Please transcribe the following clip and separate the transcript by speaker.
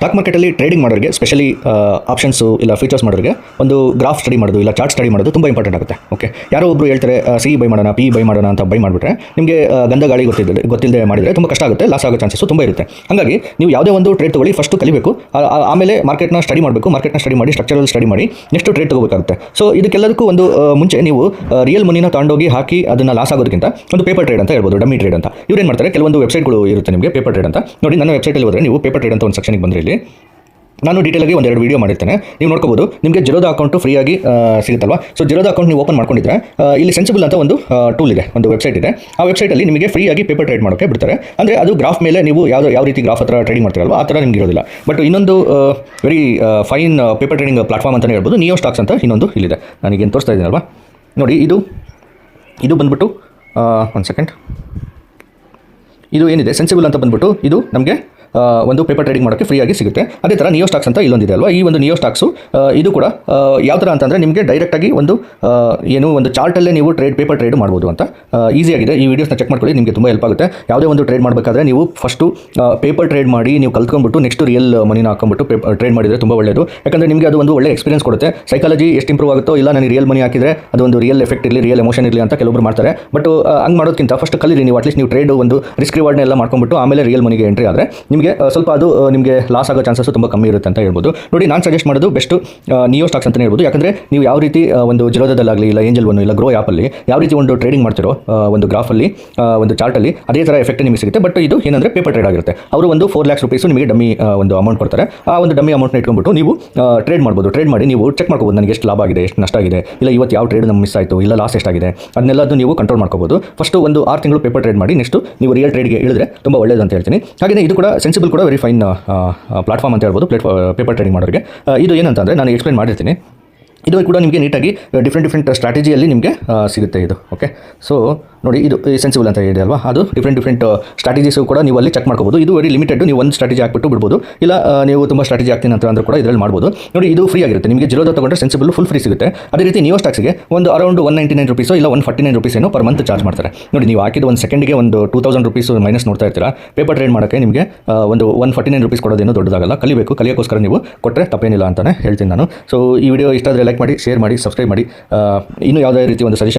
Speaker 1: Stock ಮಾರ್ಕೆಟಲ್ಲಿ trading ಮಾಡೋರಿಗೆ specially options ಇಲ್ಲ ಫೀಚರ್ಸ್ ಮಾಡೋರಿಗೆ ಒಂದು ಗ್ರಾಫ್ ಸ್ಟಡಿ ಮಾಡೋದು ಇಲ್ಲ ಚಾರ್ಟ್ ಸ್ಟಡಿ ಮಾಡೋದು ತುಂಬ ಇಂಪಾರ್ಟೆಂಟ್ ಆಗುತ್ತೆ. ಓಕೆ, ಯಾರೋ ಒಬ್ಬರು ಹೇಳ್ತಾರೆ ಸಿ ಬೈ ಮಾಡೋಣ, ಪಿ ಬೈ ಮಾಡೋಣ ಅಂತ ಬೈ ಮಾಡಿಬಿಟ್ರೆ ನಿಮಗೆ ಗಂಧ ಗಾಳಿ ಗೊತ್ತಿಲ್ಲದೆ ಮಾಡಿದರೆ ತುಂಬ ಕಷ್ಟ ಆಗುತ್ತೆ, ಲಾಸ್ ಆಗೋ ಚಾನ್ಸಸ್ ತುಂಬ ಇರುತ್ತೆ. ಹಾಗಾಗಿ ನೀವು ಯಾವುದೇ ಒಂದು ಟ್ರೇಡ್ ತೊಗೊಳ್ಳಿ, ಫಸ್ಟು ಕಲಿಬೇಕು, ಆಮೇಲೆ ಮಾರ್ಕೆಟ್ನ ಸ್ಟಡಿ ಮಾಡಬೇಕು, ಮಾರ್ಕೆಟ್ನ ಸ್ಟಡಿ ಮಾಡಿ ಸ್ಟ್ರಕ್ಚರಲ್ ಸ್ಟಡಿ ಮಾಡಿ ನೆಕ್ಸ್ಟ್ ಟ್ರೇಡ್ ತೊಗೋಬೇಕಾಗುತ್ತೆ. ಸೊ ಇದಕ್ಕೆಲ್ಲದಕ್ಕೂ ಒಂದು ಮುಂಚೆ ನೀವು ರಿಯಲ್ ಮನಿನ ತಗೊಂಡೋಗಿ ಹಾಕಿ ಅದನ್ನು ಲಾಸ್ ಆಗೋದಕ್ಕಿಂತ ಒಂದು ಪೇಪರ್ ಟ್ರೇಡ್ ಅಂತ ಹೇಳ್ಬೋದು, ಡಮ್ಮಿ ಟ್ರೇಡ್ ಅಂತ. ಇವ್ರೇನು ಮಾಡ್ತಾರೆ, ಕೆಲವೊಂದು ವೆಬ್ಸೈಟ್ಗಳು ಇರುತ್ತೆ ನಿಮಗೆ ಪೇಪರ್ ಟ್ರೇಡ್ ಅಂತ. ನೋಡಿ, ನನ್ನ ವೆಬ್ಸೈಟಲ್ಲಿ ಹೋದರೆ ನೀವು ಪೇಪರ್ ಟ್ರೇಡ್ ಅಂತ ಒಂದು ಸೆಕ್ಷನ್ಗೆ ಬಂದರೆ ಇಲ್ಲಿ ನಾನು ಡೀಟೇಲಾಗಿ ಒಂದೆರಡು ವೀಡಿಯೋ ಮಾಡಿರ್ತೇನೆ, ನೀವು ನೋಡ್ಕೋಬೋದು. ನಿಮಗೆ ಜಿರೋದ ಅಕೌಂಟು ಫ್ರೀಯಾಗಿ ಸಿಗುತ್ತಲ್ವಾ. ಸೊ ಜಿರೋದ ಅಕೌಂಟ್ ನೀವು ಓಪನ್ ಮಾಡ್ಕೊಂಡಿದ್ರೆ ಇಲ್ಲಿ ಸೆನ್ಸಿಬಲ್ ಅಂತ ಒಂದು ಟೂಲ್ ಇದೆ, ಒಂದು ವೆಬ್ಸೈಟ್ ಇದೆ. ಆ ವೆಬ್ಸೈಟಲ್ಲಿ ನಿಮಗೆ ಫ್ರೀಯಾಗಿ ಪೇಪರ್ ಟ್ರೇಡ್ ಮಾಡೋಕ್ಕೆ ಬಿಡ್ತಾರೆ. ಅಂದರೆ ಅದು ಗ್ರಾಫ್ ಮೇಲೆ ನೀವು ಯಾವ ರೀತಿ ಗ್ರಾಫ್ ಹತ್ರ ಟ್ರೇಡಿಂಗ್ ಮಾಡ್ತೀರಲ್ವ ಆ ಥರ ನಿಮ್ಗೆ ಇರೋದಿಲ್ಲ. ಬಟ್ ಇನ್ನೊಂದು very fine paper trading platform ಅಂತಲೇ ಹೇಳ್ಬೋದು, ನಿಯೋ ಸ್ಟಾಕ್ಸ್ ಅಂತ ಇನ್ನೊಂದು ಇಲ್ಲಿದೆ. ನನಗೇನು ತೋರಿಸ್ತಾ ಇದ್ದೀನಲ್ವಾ, ನೋಡಿ ಇದು ಬಂದ್ಬಿಟ್ಟು ಒಂದು ಸೆಕೆಂಡ್, ಇದು ಏನಿದೆ ಸೆನ್ಸಿಬಲ್ ಅಂತ ಬಂದ್ಬಿಟ್ಟು ಇದು ನಮಗೆ ಒಂದು ಪೇಪರ್ ಟ್ರೇಡಿಂಗ್ ಮಾಡೋಕ್ಕೆ ಫ್ರೀಯಾಗಿ ಸಿಗುತ್ತೆ. ಅದೇ ಥರ ನಿಯೋ ಸ್ಟಾಕ್ಸ್ ಅಂತ ಇಲ್ಲೊಂದಿದೆ ಅಲ್ವಾ, ಈ ಒಂದು ನಿಯೋ ಸ್ಟಾಕ್ಸು ಇದು ಕೂಡ ಯಾವ ಥರ ಅಂತಂದರೆ ನಿಮಗೆ ಡೈರೆಕ್ಟಾಗಿ ಒಂದು ಚಾರ್ಟಲ್ಲೇ ನೀವು ಪೇಪರ್ ಟ್ರೇಡ್ ಮಾಡ್ಬೋದು ಅಂತ ಈಸಿಯಾಗಿದೆ. ಈ ವೀಡಿಯೋಸ್ನ ಚೆಕ್ ಮಾಡ್ಕೊಳ್ಳಿ, ನಿಮಗೆ ತುಂಬ ಹೆಲ್ಪ್ ಆಗುತ್ತೆ. ಯಾವುದೇ ಒಂದು ಟ್ರೇಡ್ ಮಾಡಬೇಕಾದ್ರೆ ನೀವು ಫಸ್ಟು ಪೇಪರ್ ಟ್ರೇಡ್ ಮಾಡಿ ನೀವು ಕಲ್ತ್ಕೊಂಡ್ಬಿಟ್ಟು ನೆಕ್ಸ್ಟ್ ರಿಯಲ್ ಮನಿನ ಹಾಕೊಂಡ್ಬಿಟ್ಟು ಟ್ರೇಡ್ ಮಾಡಿದರೆ ತುಂಬ ಒಳ್ಳೆಯದು. ಯಾಕಂದರೆ ನಿಮಗೆ ಅದು ಒಂದು ಒಳ್ಳೆ ಎಕ್ಸ್ಪೀರಿಯನ್ಸ್ ಕೊಡುತ್ತೆ. ಸೈಕಾಲಜಿ ಎಷ್ಟು ಇಂಪ್ರೂವ್ ಆಗುತ್ತೋ, ಇಲ್ಲ ನನಗೆ ರಿಯಲ್ ಮನಿ ಹಾಕಿದರೆ ಅದೊಂದು ರಿಯಲ್ ಎಫೆಕ್ಟ್ ಇರಲಿ, ರಿಯಲ್ ಎಮೋಷನ್ ಇರಲಿ ಅಂತ ಕೆಲವೊಬ್ರು ಮಾಡ್ತಾರೆ. ಬಟ್ ಹಂಗೆ ಮಾಡೋದಕ್ಕಿಂತ ಫಸ್ಟ್ ಕಲೀರಿ ನೀವು. ಅಟ್ಲೀಸ್ಟ್ ನೀವು ಟ್ರೇಡ್ ಒಂದು ರಿಸ್ಕ್ ರಿವಾರ್ಡ್ನ ಎಲ್ಲ ಮಾಡ್ಕೊಂಡ್ಬಿಟ್ಟು ಆಮೇಲೆ ರಿಯಲ್ ಮನಿಗೆ ಎಂಟ್ರಿ ಆದರೆ ನಿಮಗೆ ಸ್ವಲ್ಪ ಅದು ನಿಮಗೆ ಲಾಸ್ ಆಗೋ ಚಾನ್ಸಸ್ ತುಂಬ ಕಮ್ಮಿ ಇರುತ್ತೆ ಅಂತ ಹೇಳ್ಬೋದು. ನೋಡಿ, ನಾನು ಸಜೆಸ್ಟ್ ಮಾಡೋದು ಬೆಸ್ಟ್ ನಿಯೋ ಸ್ಟಾಕ್ಸ್ ಅಂತಲೇ ಹೇಳ್ಬೋದು. ಯಾಕಂದರೆ ನೀವು ಯಾವ ರೀತಿ ಒಂದು ಜಿರೋದಲ್ಲಾಗಲಿ ಇಲ್ಲ ಏಂಜಲ್ ಒನ್ ಇಲ್ಲ ಗ್ರೋ ಆ್ಯಪಲ್ಲಿ ಯಾವ ರೀತಿ ಒಂದು ಟ್ರೇಡಿಂಗ್ ಮಾಡ್ತಿರೋ ಒಂದು ಗ್ರಾಫಲ್ಲಿ ಒಂದು ಚಾರ್ಟಲ್ಲಿ ಅದೇ ಥರ ಎಫೆಕ್ಟ್ ನಿಮಗೆ ಸಿಗುತ್ತೆ. ಬಟ್ ಇದು ಏನಂದರೆ ಪೇಪರ್ ಟ್ರೇಡ್ ಆಗಿರುತ್ತೆ. ಅವರು ಒಂದು 4 lakhs rupees ನಿಮಗೆ ಡಮ್ಮಿ ಒಂದು ಅಮೌಂಟ್ ಕೊಡ್ತಾರೆ. ಆ ಒಂದು ಡಮ್ಮಿ ಅಮೌಂಟ್ನ ಇಟ್ಕೊಂಡ್ಬಿಟ್ಟು ನೀವು ಟ್ರೇಡ್ ಮಾಡ್ಬೋದು. ಟ್ರೇಡ್ ಮಾಡಿ ನೀವು ಚೆಕ್ ಮಾಡ್ಕೋಬೋದು, ನನಗೆ ಎಷ್ಟು ಲಾಭ ಆಗಿದೆ, ಎಷ್ಟು ನಷ್ಟ ಆಗಿದೆ, ಇಲ್ಲ ಇವತ್ತು ಯಾವ ಟ್ರೇಡ್ ನಮ್ಗೆ ಮಿಸ್ ಆಯಿತು, ಇಲ್ಲ ಲಾಸ್ ಎಷ್ಟಾಗಿದೆ, ಅದನ್ನೆಲ್ಲದು ನೀವು ಕಂಟ್ರೋಲ್ ಮಾಡ್ಕೋಬೋದು. ಫಸ್ಟು ಒಂದು 6 ತಿಂಗಳು ಪೇಪರ್ ಟ್ರೇಡ್ ಮಾಡಿ ನೆಕ್ಸ್ಟ್ ನೀವು ರಿಯಲ್ ಟ್ರೇಡ್ಗೆ ಇಳಿದ್ರೆ ತುಂಬ ಒಳ್ಳೆಯದು ಅಂತ ಹೇಳ್ತೀನಿ. ಹಾಗೆಯೇ ಇದು ಕೂಡ ಸೆನ್ಸಿಬಲ್ ಕೂಡ ವೆರಿ ಫೈನ್ ಪ್ಲಾಟ್ಫಾರ್ಮ್ ಅಂತ ಹೇಳ್ಬೋದು ಪೇಪರ್ ಟ್ರೇಡಿಂಗ್ ಮಾಡೋರಿಗೆ. ಇದು ಏನಂತಂದರೆ ನಾನು ಎಕ್ಸ್ಪ್ಲೇನ್ ಮಾಡಿರ್ತೀನಿ. ಇದು ಕೂಡ ನಿಮಗೆ ನೀಟಾಗಿ ಡಿಫ್ರೆಂಟ್ ಸ್ಟ್ರಾಟಜಿಯಲ್ಲಿ ನಿಮಗೆ ಸಿಗುತ್ತೆ ಇದು. ಓಕೆ, ಸೊ ನೋಡಿ, ಇದು ಸೆನ್ಸಿಬಲ್ ಅಂತ ಇದೆ ಅಲ್ವಾ, ಅದು ಡಿಫ್ರೆಂಟ್ ಸ್ಟ್ರಾಟಜೀಸು ಕೂಡ ನೀವು ಅಲ್ಲಿ ಚೆಕ್ ಮಾಡ್ಕೋಬೋದು. ಇದು ವೆರಿ ಲಿಮಿಟೆಡ್, ನೀವು ಒಂದು ಸ್ಟ್ರಾಟಜಿ ಹಾಕ್ಬಿಟ್ಟು ಬಿಡ್ಬೋದು, ಇಲ್ಲ ನೀವು ತುಂಬ ಸ್ಟ್ರಾಟಜಿ ಹಾಕ್ತೀನಿ ಅಂತ ಅಂದ್ರೆ ಕೂಡ ಇದರಲ್ಲಿ ಮಾಡ್ಬೋದು. ನೋಡಿ, ಇದು ಫ್ರೀ ಆಗಿರುತ್ತೆ. ನಿಮಗೆ ಜಿರೋದ ತೊಗೊಂಡ್ರೆ ಸೆನ್ಸಿಬಲ್ ಫುಲ್ ಫ್ರೀ ಸಿಗುತ್ತೆ. ಅದೇ ರೀತಿ ನಿಯೋ ಸ್ಟಾಕ್ಸ್ಗೆ ಒಂದು ಅರೌಂಡ್ 199 rupees ಇಲ್ಲ 149 rupees ಏನೋ ಪರ್ ಮಂತ್ ಚಾರ್ಜ್ ಮಾಡ್ತಾರೆ. ನೋಡಿ, ನೀವು ಹಾಕಿದ ಒಂದು ಸೆಕೆಂಡಿಗೆ ಒಂದು 2000 rupees ಮೈನಸ್ ನೋಡ್ತಾ ಇರ್ತೀರಾ. ಪೇಪರ್ ಟ್ರೇಡ್ ಮಾಡೋಕ್ಕೆ ನಿಮಗೆ ಒಂದು 149 rupees ಕೊಡೋದೇನೋ ದೊಡ್ಡದಾಗಲ್ಲ. ಕಲಿಯೋಕ್ಕೋಸ್ಕರ ನೀವು ಕೊಟ್ಟರೆ ತಪ್ಪೇನಿಲ್ಲ ಅಂತಲೇ ಹೇಳ್ತೀನಿ ನಾನು. ಸೊ ಈ ವಿಡಿಯೋ ಇಷ್ಟ ಆದರೆ ಲೈಕ್ ಮಾಡಿ, ಶೇರ್ ಮಾಡಿ, ಸಬ್ಸ್ಕ್ರೈಬ್ ಮಾಡಿ. ಇನ್ನೂ ಯಾವುದೇ ರೀತಿ ಒಂದು ಸಜೆಷನ್